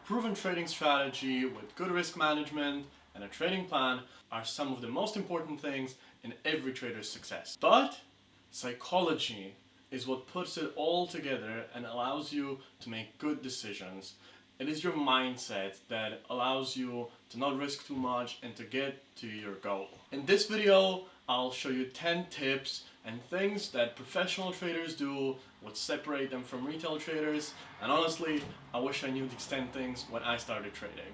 proven trading strategy with good risk management and a trading plan are some of the most important things in every trader's success. But psychology is what puts it all together and allows you to make good decisions. It is your mindset that allows you to not risk too much and to get to your goal. In this video, I'll show you 10 tips and things that professional traders do, what separate them from retail traders, and honestly, I wish I knew these 10 things when I started trading.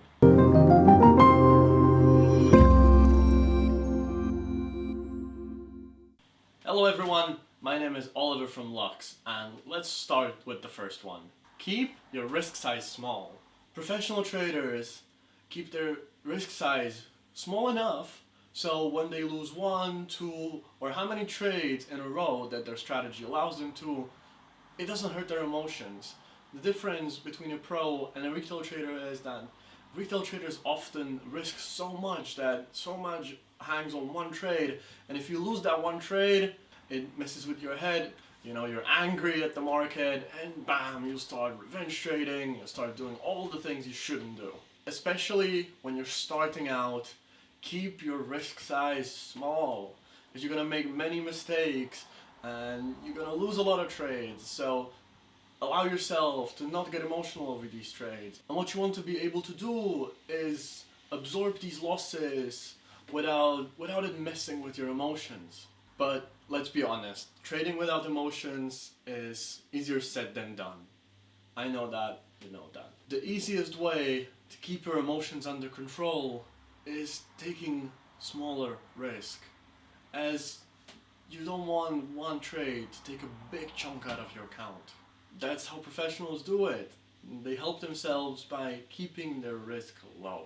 Hello everyone, my name is Oliver from Lux, and let's start with the first one. Keep your risk size small. Professional traders keep their risk size small enough so when they lose 1, 2, or how many trades in a row that their strategy allows them to, it doesn't hurt their emotions. The difference between a pro and a retail trader is that retail traders often risk so much that so much hangs on one trade, and if you lose that one trade, it messes with your head. You're angry at the market, and bam, you start revenge trading, you start doing all the things you shouldn't do. Especially when you're starting out, keep your risk size small, because you're gonna make many mistakes and you're gonna lose a lot of trades. So allow yourself to not get emotional over these trades. And what you want to be able to do is absorb these losses without it messing with your emotions. But let's be honest, trading without emotions is easier said than done. I know that, you know that. The easiest way to keep your emotions under control is taking smaller risk, as you don't want one trade to take a big chunk out of your account. That's how professionals do it. They help themselves by keeping their risk low.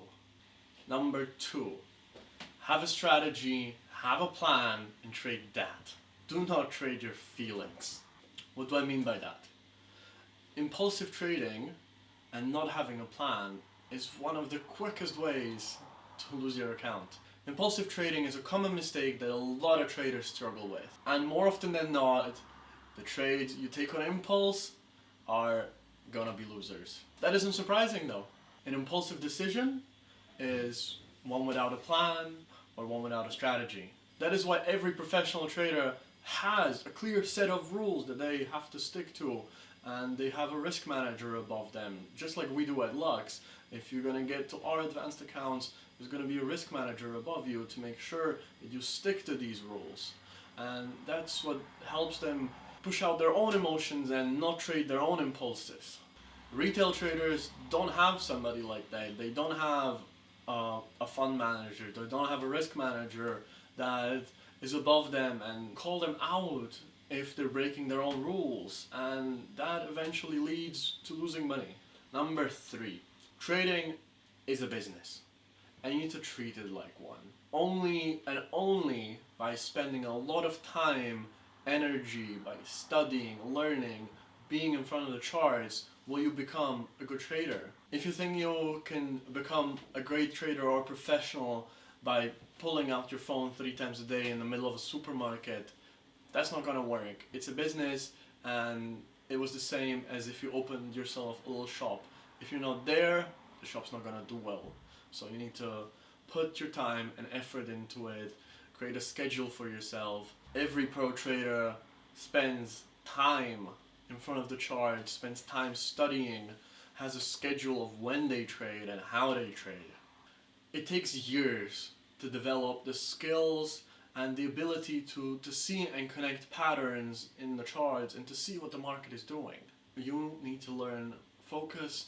Number 2, have a strategy, have a plan, and trade that. Do not trade your feelings. What do I mean by that? Impulsive trading and not having a plan is one of the quickest ways to lose your account. Impulsive trading is a common mistake that a lot of traders struggle with. And more often than not, the trades you take on impulse are gonna be losers. That isn't surprising though. An impulsive decision is one without a plan or one without a strategy. That is why every professional trader has a clear set of rules that they have to stick to, and they have a risk manager above them, just like we do at Lux. If you're going to get to our advanced accounts, there's going to be a risk manager above you to make sure that you stick to these rules. And that's what helps them push out their own emotions and not trade their own impulses. Retail traders don't have somebody like that. They don't have a fund manager. They don't have a risk manager that is above them and call them out if they're breaking their own rules, and that eventually leads to losing money. Number 3, trading is a business, and you need to treat it like one. Only and only by spending a lot of time, energy, by studying, learning, being in front of the charts, will you become a good trader. If you think you can become a great trader or professional by pulling out your phone 3 times a day in the middle of a supermarket, that's not gonna work. It's a business, and it was the same as if you opened yourself a little shop. If you're not there, the shop's not gonna do well. So you need to put your time and effort into it, create a schedule for yourself. Every pro trader spends time in front of the chart, spends time studying, has a schedule of when they trade and how they trade. It takes years to develop the skills and the ability to see and connect patterns in the charts and to see what the market is doing. You need to learn focus,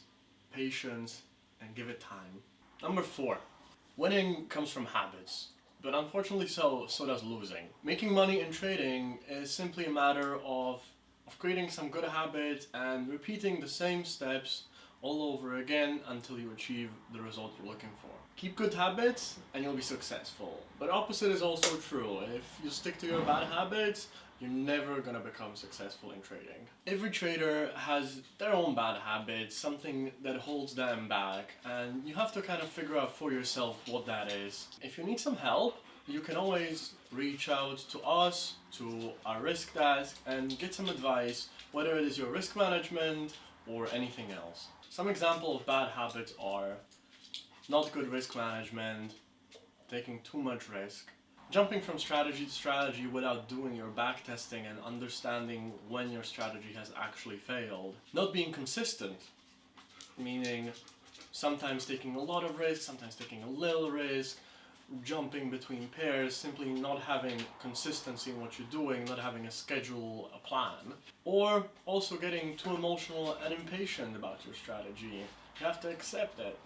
patience, and give it time. Number 4, winning comes from habits, but unfortunately so does losing. Making money in trading is simply a matter of creating some good habits and repeating the same steps all over again until you achieve the result you're looking for. Keep good habits and you'll be successful. But opposite is also true. If you stick to your bad habits, you're never gonna become successful in trading. Every trader has their own bad habits, something that holds them back, and you have to kind of figure out for yourself what that is. If you need some help, you can always reach out to us, to our risk desk, and get some advice, whether it is your risk management or anything else. Some example of bad habits are not good risk management, taking too much risk, jumping from strategy to strategy without doing your back testing and understanding when your strategy has actually failed, not being consistent, meaning sometimes taking a lot of risk, sometimes taking a little risk, jumping between pairs, simply not having consistency in what you're doing, not having a schedule, a plan, or also getting too emotional and impatient about your strategy. You have to accept that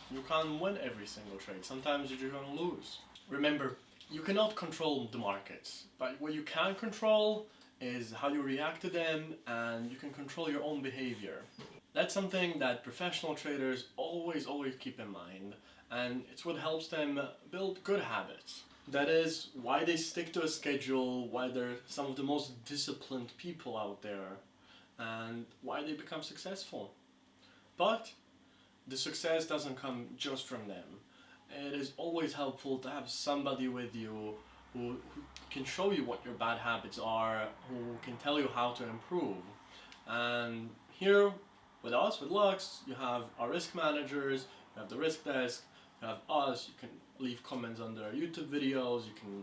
you can't win every single trade. Sometimes you're going to lose. Remember, you cannot control the markets, but what you can control is how you react to them, and you can control your own behavior. That's something that professional traders always keep in mind, and it's what helps them build good habits. That is why they stick to a schedule, why they're some of the most disciplined people out there, and why they become successful. But the success doesn't come just from them. It is always helpful to have somebody with you who can show you what your bad habits are, who can tell you how to improve. And here with us, with Lux, you have our risk managers, you have the risk desk, you have us, you can leave comments under our YouTube videos, you can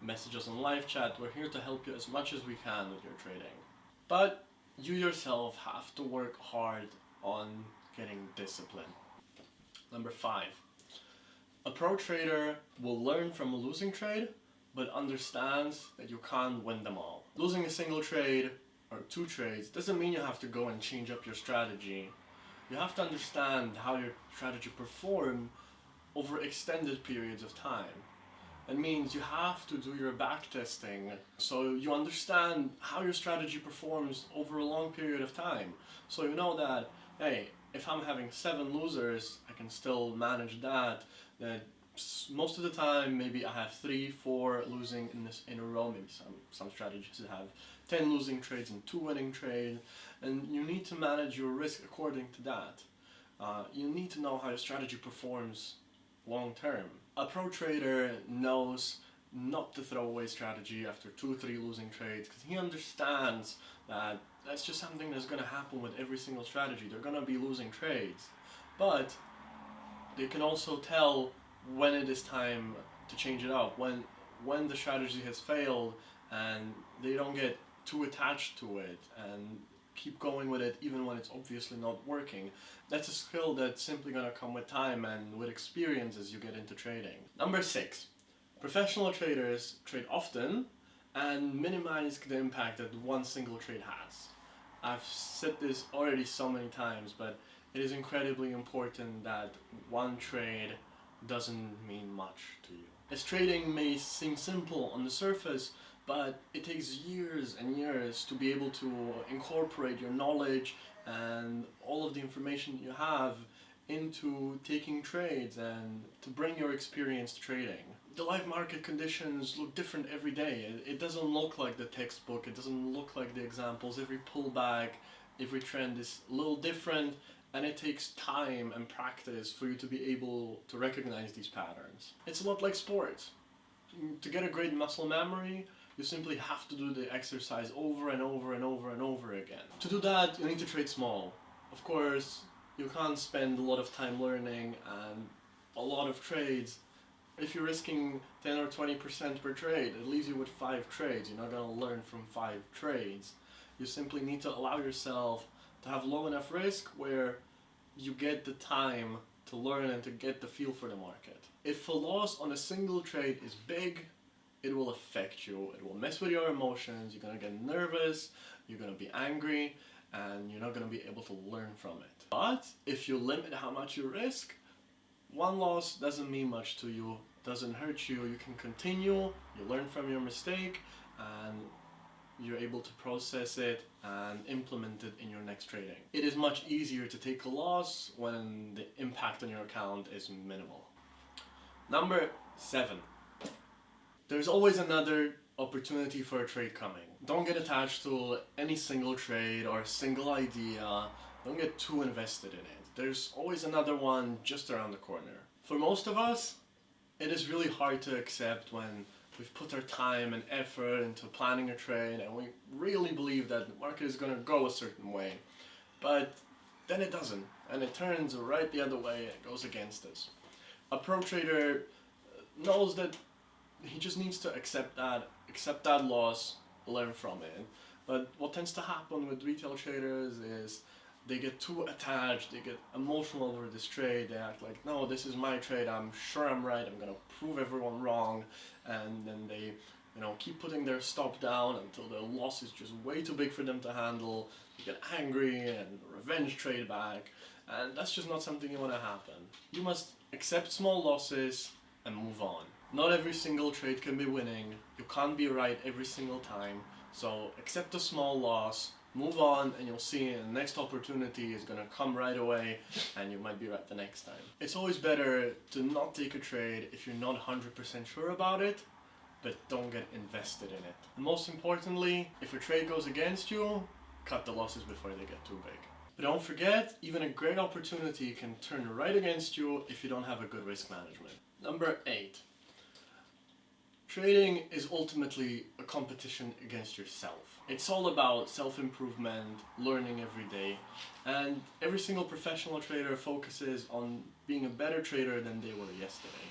message us on live chat. We're here to help you as much as we can with your trading. But you yourself have to work hard on getting discipline. Number 5. A pro trader will learn from a losing trade, but understands that you can't win them all. Losing a single trade or 2 trades doesn't mean you have to go and change up your strategy. You have to understand how your strategy performs over extended periods of time. That means you have to do your back testing so you understand how your strategy performs over a long period of time. So you know that, hey, if I'm having 7 losers, I can still manage that. That most of the time, maybe I have 3, 4 losing in a row. Maybe some strategies have 10 losing trades and 2 winning trades, and you need to manage your risk according to that. You need to know how your strategy performs long term. A pro trader knows not to throw away strategy after 2 or 3 losing trades, because he understands that that's just something that's going to happen with every single strategy. They're going to be losing trades, but they can also tell when it is time to change it up, when the strategy has failed, and they don't get too attached to it and keep going with it even when it's obviously not working. That's a skill that's simply going to come with time and with experience as you get into trading. Number 6. Professional traders trade often and minimize the impact that one single trade has. I've said this already so many times, but it is incredibly important that one trade doesn't mean much to you. As trading may seem simple on the surface, but it takes years and years to be able to incorporate your knowledge and all of the information you have into taking trades and to bring your experience to trading. The live market conditions look different every day. It doesn't look like the textbook, it doesn't look like the examples. Every pullback, every trend is a little different, and it takes time and practice for you to be able to recognize these patterns. It's a lot like sports. To get a great muscle memory, you simply have to do the exercise over and over and over and over again. To do that, you need to trade small. Of course, you can't spend a lot of time learning and a lot of trades. If you're risking 10 or 20% per trade, it leaves you with 5 trades. You're not going to learn from 5 trades. You simply need to allow yourself to have low enough risk where you get the time to learn and to get the feel for the market. If a loss on a single trade is big, it will affect you. It will mess with your emotions. You're going to get nervous, you're going to be angry, and you're not going to be able to learn from it. But if you limit how much you risk, one loss doesn't mean much to you, doesn't hurt you. You can continue, you learn from your mistake, and you're able to process it and implement it in your next trading. It is much easier to take a loss when the impact on your account is minimal. Number 7. There's always another opportunity for a trade coming. Don't get attached to any single trade or a single idea. Don't get too invested in it. There's always another one just around the corner. For most of us, it is really hard to accept when we've put our time and effort into planning a trade and we really believe that the market is going to go a certain way, but then it doesn't. and it turns right the other way and it goes against us. A pro trader knows that he just needs to accept that loss, learn from it. But what tends to happen with retail traders is they get too attached, they get emotional over this trade, they act like, no, this is my trade, I'm sure I'm right, I'm gonna prove everyone wrong, and then they keep putting their stop down until the loss is just way too big for them to handle. You get angry and revenge trade back, and that's just not something you want to happen. You must accept small losses and move on. Not every single trade can be winning, you can't be right every single time, so accept a small loss, move on, and you'll see the next opportunity is gonna come right away and you might be right the next time. It's always better to not take a trade if you're not 100% sure about it, but don't get invested in it. And most importantly, if a trade goes against you, cut the losses before they get too big. But don't forget, even a great opportunity can turn right against you if you don't have a good risk management. Number 8. Trading is ultimately a competition against yourself. It's all about self-improvement, learning every day, and every single professional trader focuses on being a better trader than they were yesterday.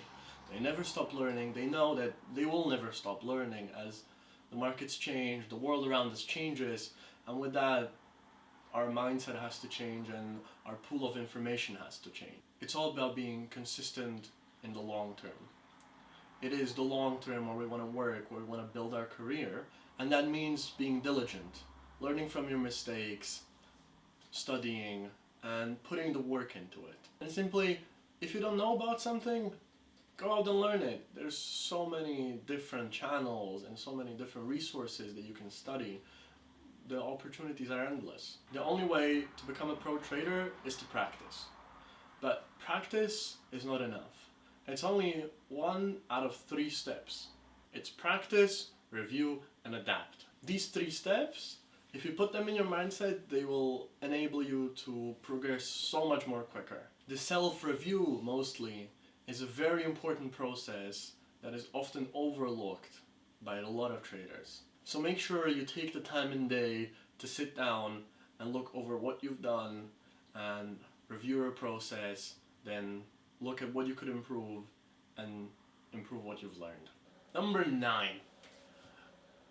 They never stop learning. They know that they will never stop learning as the markets change, the world around us changes, and with that, our mindset has to change and our pool of information has to change. It's all about being consistent in the long term. It is the long term where we want to work, where we want to build our career, and that means being diligent, learning from your mistakes, studying, and putting the work into it. And simply, if you don't know about something, go out and learn it. There's so many different channels and so many different resources that you can study. The opportunities are endless. The only way to become a pro trader is to practice. But practice is not enough. It's only 1 out of 3 steps. It's practice, review, and adapt. These 3 steps, if you put them in your mindset, they will enable you to progress so much more quicker. The self-review, mostly, is a very important process that is often overlooked by a lot of traders. So make sure you take the time in the day to sit down and look over what you've done and review your process, then look at what you could improve and improve what you've learned. Number 9.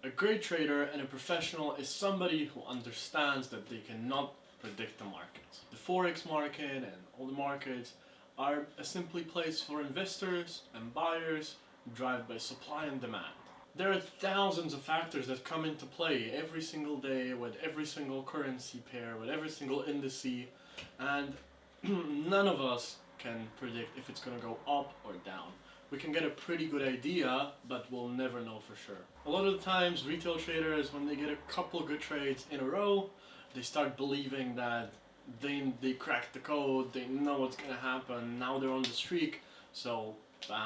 A great trader and a professional is somebody who understands that they cannot predict the markets. The Forex market and all the markets are a simply place for investors and buyers driven by supply and demand. There are thousands of factors that come into play every single day with every single currency pair, with every single indice, and none of us can predict if it's going to go up or down. We can get a pretty good idea, but we'll never know for sure. A lot of the times, retail traders, when they get a couple good trades in a row, they start believing that they cracked the code, they know what's going to happen, now they're on the streak, so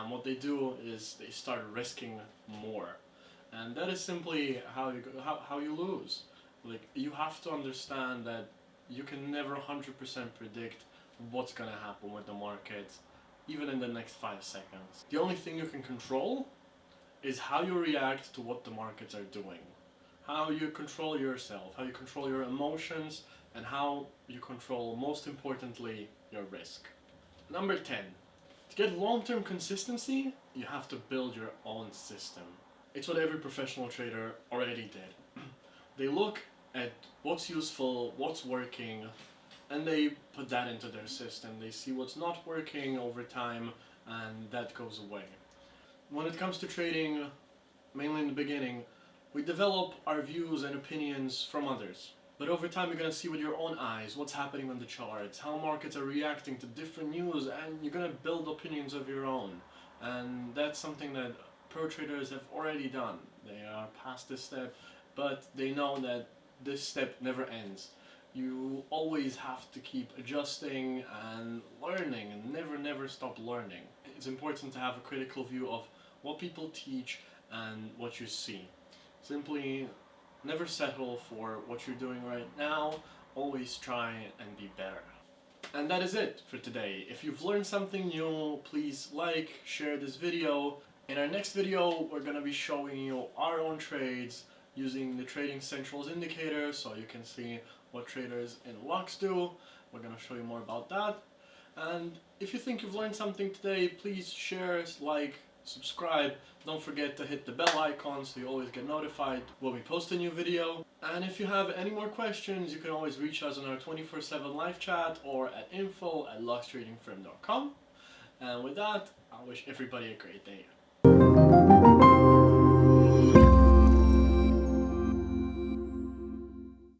what they do is they start risking more. And that is simply how you lose. Like, you have to understand that you can never 100% predict what's going to happen with the market, even in the next 5 seconds. The only thing you can control is how you react to what the markets are doing. How you control yourself, how you control your emotions, and how you control, most importantly, your risk. Number 10. To get long-term consistency, you have to build your own system. It's what every professional trader already did. They look at what's useful, what's working, and they put that into their system. They see what's not working over time, and that goes away. When it comes to trading, mainly in the beginning, we develop our views and opinions from others. But over time you're going to see with your own eyes what's happening on the charts, how markets are reacting to different news, and you're going to build opinions of your own. And that's something that pro traders have already done. They are past this step, but they know that this step never ends. You always have to keep adjusting and learning and never stop learning. It's important to have a critical view of what people teach and what you see. Simply never settle for what you're doing right now, always try and be better. And that is it for today. If you've learned something new, please like, share this video. In our next video, we're going to be showing you our own trades using the Trading Central's indicator so you can see what traders in Lux do. We're going to show you more about that. And if you think you've learned something today, please share, like, subscribe. Don't forget to hit the bell icon so you always get notified when we post a new video. And if you have any more questions, you can always reach us on our 24/7 live chat or at info@luxtradingfirm.com. And with that, I wish everybody a great day.